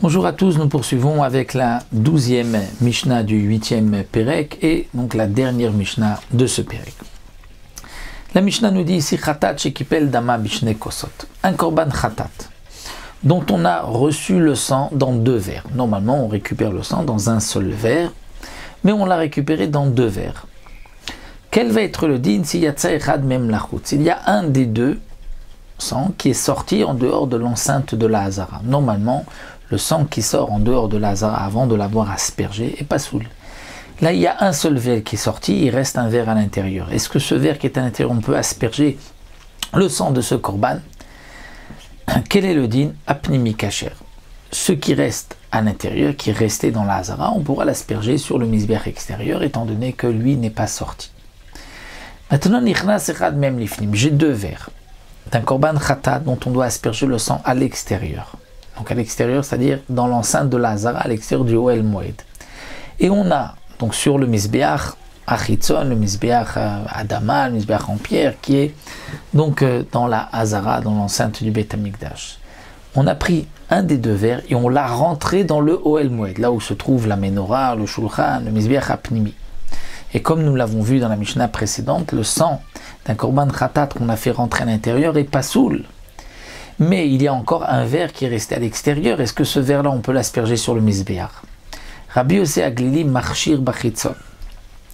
Bonjour à tous, nous poursuivons avec la 12e Mishnah du 8e Pérek et donc la dernière Mishnah de ce Pérek. La Mishnah nous dit ici Khatat shekipel dama bishne kosot, un korban khatat dont on a reçu le sang dans deux verres. Normalement on récupère le sang dans un seul verre, mais on l'a récupéré dans deux verres. Quel va être le din si yatsa echad mem lachut? S'il y a un des deux sang qui est sorti en dehors de l'enceinte de la Hazara. Normalement, le sang qui sort en dehors de la Hazara avant de l'avoir aspergé est pas saoul. Là, il y a un seul verre qui est sorti, il reste un verre à l'intérieur. Est-ce que ce verre qui est à l'intérieur, on peut asperger le sang de ce korban? Quel est le din? Apnimi kacher. Ce qui reste à l'intérieur, qui est resté dans la Hazara, on pourra l'asperger sur le misbéach extérieur, étant donné que lui n'est pas sorti. Maintenant, nichnas echad mem lifnim. J'ai deux verres d'un korban khatat dont on doit asperger le sang à l'extérieur. Donc à l'extérieur, c'est-à-dire dans l'enceinte de la Hazara, à l'extérieur du Ohel Moed. Et on a donc sur le misbéach achitzon, le misbéach adama, le misbéach en pierre, qui est donc dans la Hazara, dans l'enceinte du Beit Hamikdash. On a pris un des deux verres et on l'a rentré dans le Ohel Moed, là où se trouve la menorah, le shulchan, le misbéach apnimi. Et comme nous l'avons vu dans la Mishnah précédente, le sang d'un korban khatat qu'on a fait rentrer à l'intérieur est pas saoul. Mais il y a encore un verre qui est resté à l'extérieur. Est-ce que ce verre-là, on peut l'asperger sur le misbéach? Rabbi Yossé Aglili marchir bachitzon.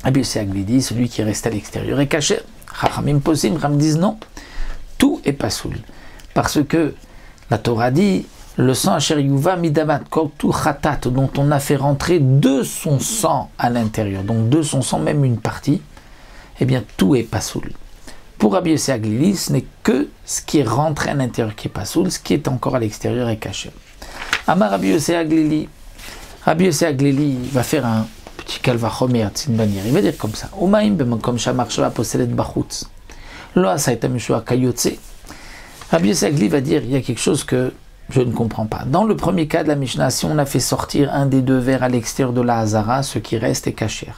Rabbi Yossé Aglili, celui qui est resté à l'extérieur, est caché. Chachamim posim, Ram disent non. Tout est pas saoul. Parce que la Torah dit le sang asher yuva midamat kol tout khatat dont on a fait rentrer de son sang à l'intérieur, donc de son sang, même une partie, eh bien tout est pas saoul. Pour Rabbi Yossé Aglili, ce n'est que ce qui est rentré à l'intérieur qui est pas saoul, ce qui est encore à l'extérieur est caché. Amar Rabbi Yossé Aglili, Rabbi Yossé Aglili va faire un petit kalvachomer, c'est une manière. Il va dire comme ça: Omaim b'makom shamarshava poselet bachutz, lo asayta mishua kayotze. Rabbi Yossé Aglili va dire il y a quelque chose que je ne comprends pas. Dans le premier cas de la Mishnah, si on a fait sortir un des deux verres à l'extérieur de la Hazara, ce qui reste est caché.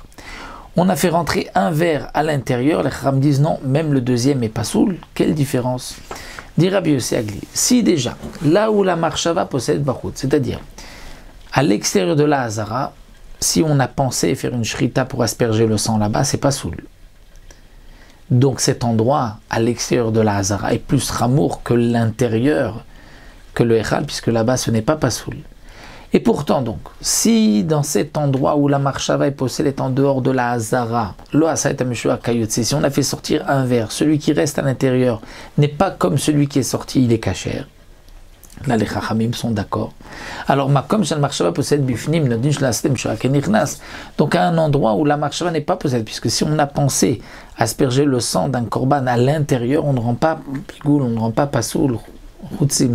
On a fait rentrer un verre à l'intérieur, les Chacham disent non, même le deuxième est pas saoul. Quelle différence? Dit Rabbi Yossé Aglili, si déjà, là où la marshava possède bachut, c'est-à-dire à l'extérieur de la Hazara, si on a pensé faire une shrita pour asperger le sang là-bas, c'est pas saoul. Donc cet endroit à l'extérieur de la Hazara est plus ramour que l'intérieur, que le Echal, puisque là-bas ce n'est pas pasoul. Et pourtant donc, si dans cet endroit où la marshava est possédée est en dehors de la Hazara, si on a fait sortir un verre, celui qui reste à l'intérieur n'est pas comme celui qui est sorti, il est caché. Là les Chachamim sont d'accord. Alors comme la marshava possède bifnim, donc à un endroit où la marshava n'est pas possédée, puisque si on a pensé asperger le sang d'un korban à l'intérieur, on ne rend pas pigoul, on ne rend pas pasoul,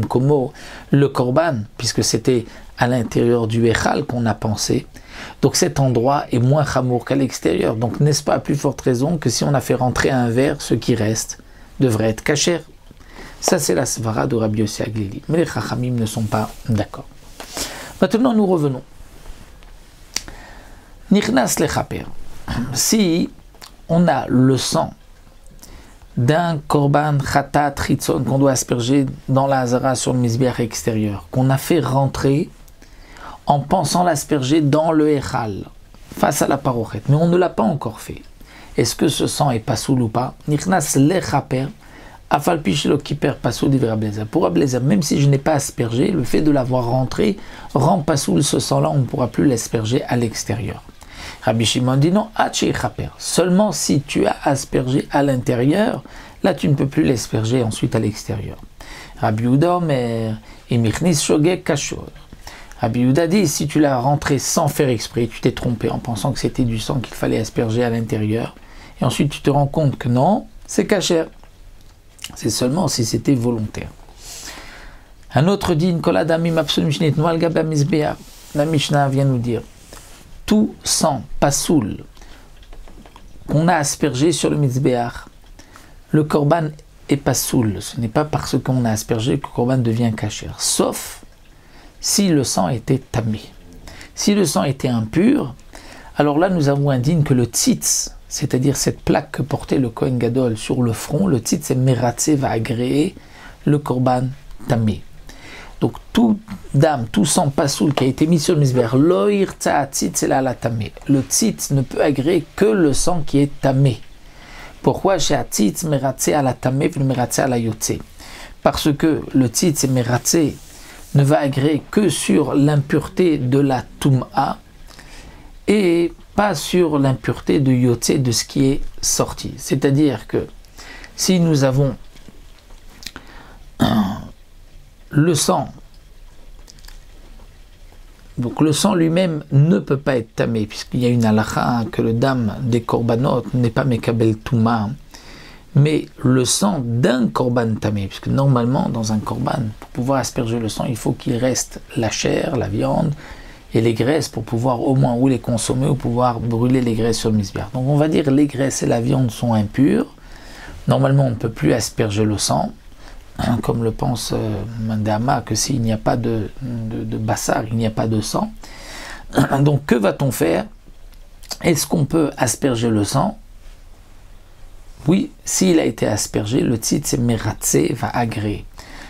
comme le korban, puisque c'était à l'intérieur du Echal qu'on a pensé. Donc cet endroit est moins chamour qu'à l'extérieur. Donc n'est-ce pas à plus forte raison que si on a fait rentrer un verre, ce qui reste devrait être caché? Ça c'est la svara de Rabbi Yossé Aglili. Mais les Chachamim ne sont pas d'accord. Maintenant nous revenons. Nichnas lechaper. Si on a le sang d'un korban khatat chitzon qu'on doit asperger dans la Hazara sur le misbéach extérieur, qu'on a fait rentrer en pensant l'asperger dans le Echal, face à la parochet, mais on ne l'a pas encore fait. Est-ce que ce sang est pasoul ou pas? Nichnas lechaper, afal pichelo kiper pasoul dit Rabbi. Pour Rabbi, même si je n'ai pas aspergé, le fait de l'avoir rentré rend pasoul ce sang-là, on ne pourra plus l'asperger à l'extérieur. Rabbi Shimon dit non, seulement si tu as aspergé à l'intérieur, là tu ne peux plus l'asperger ensuite à l'extérieur. Rabbi Yehuda Omer, imichnis shogeg kashor. Rabbi Yehuda dit, si tu l'as rentré sans faire exprès, tu t'es trompé en pensant que c'était du sang qu'il fallait asperger à l'intérieur, et ensuite tu te rends compte que non, c'est kasher. C'est seulement si c'était volontaire. Un autre dit, la Mishnah vient nous dire, tout sang pasoul qu'on a aspergé sur le misbéach, le korban est pasoul. Ce n'est pas parce qu'on a aspergé que le korban devient kasher, sauf si le sang était tamé. Si le sang était impur, alors là nous avons indiqué que le tzitz, c'est-à-dire cette plaque que portait le Kohen Gadol sur le front, le tzitz est meratze, va agréer le korban tamé. Donc tout dam, tout sang pasoul qui a été mis sur le misbéach, lo yirtza hatzitz ela la tamé. Le tzitz ne peut agréer que le sang qui est tamé. Pourquoi chez hatzitz meratze à la tamé puis meratze à la yotze? Parce que le tzitz et meratze ne va agréer que sur l'impureté de la tum'a et pas sur l'impureté de yotze, de ce qui est sorti. C'est-à-dire que si nous avons le sang, donc le sang lui-même ne peut pas être tamé, puisqu'il y a une halakha que le dam des korbanot n'est pas mekabel touma, mais le sang d'un korban tamé, puisque normalement dans un korban, pour pouvoir asperger le sang, il faut qu'il reste la chair, la viande et les graisses pour pouvoir au moins ou les consommer ou pouvoir brûler les graisses sur le misbéach. Donc on va dire les graisses et la viande sont impures. Normalement on ne peut plus asperger le sang. Comme le pense Mandama, que s'il n'y a pas de bassar, il n'y a pas de sang. Donc que va-t-on faire? Est-ce qu'on peut asperger le sang? Oui, s'il a été aspergé, le tzitz meratze va agréer.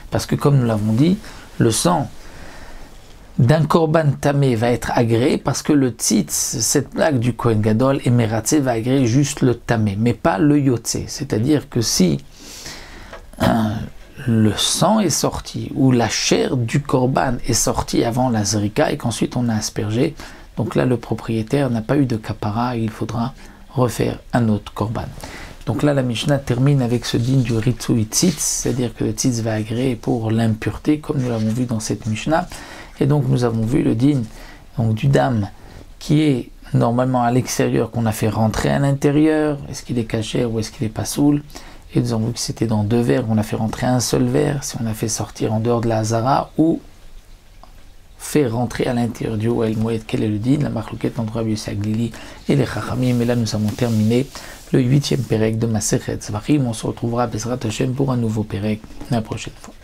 Parce que comme nous l'avons dit, le sang d'un korban tamé va être agréé parce que le tzitz, cette plaque du Kohen Gadol, et meratze va agréer juste le tamé, mais pas le yotze. C'est-à-dire que si le sang est sorti, ou la chair du korban est sortie avant la zrika et qu'ensuite on a aspergé, donc là le propriétaire n'a pas eu de kapara, il faudra refaire un autre korban. Donc là la Mishnah termine avec ce din du ritsui tzitz, c'est-à-dire que le tzitz va agréer pour l'impureté, comme nous l'avons vu dans cette Mishnah, et donc nous avons vu le din donc, du dam qui est normalement à l'extérieur, qu'on a fait rentrer à l'intérieur, est-ce qu'il est caché ou est-ce qu'il est pas soul? Et nous avons vu que c'était dans 2 verres, on a fait rentrer un seul verre, si on a fait sortir en dehors de la hazara, ou fait rentrer à l'intérieur du Ohel Moed. Quel est le din? La marlouquette entre Rabbi Yossi Aglili et les Chachamim. Et là nous avons terminé le 8e Pérec de Masechet Zvachim. On se retrouvera à Bezrat Hashem pour un nouveau Pérec la prochaine fois.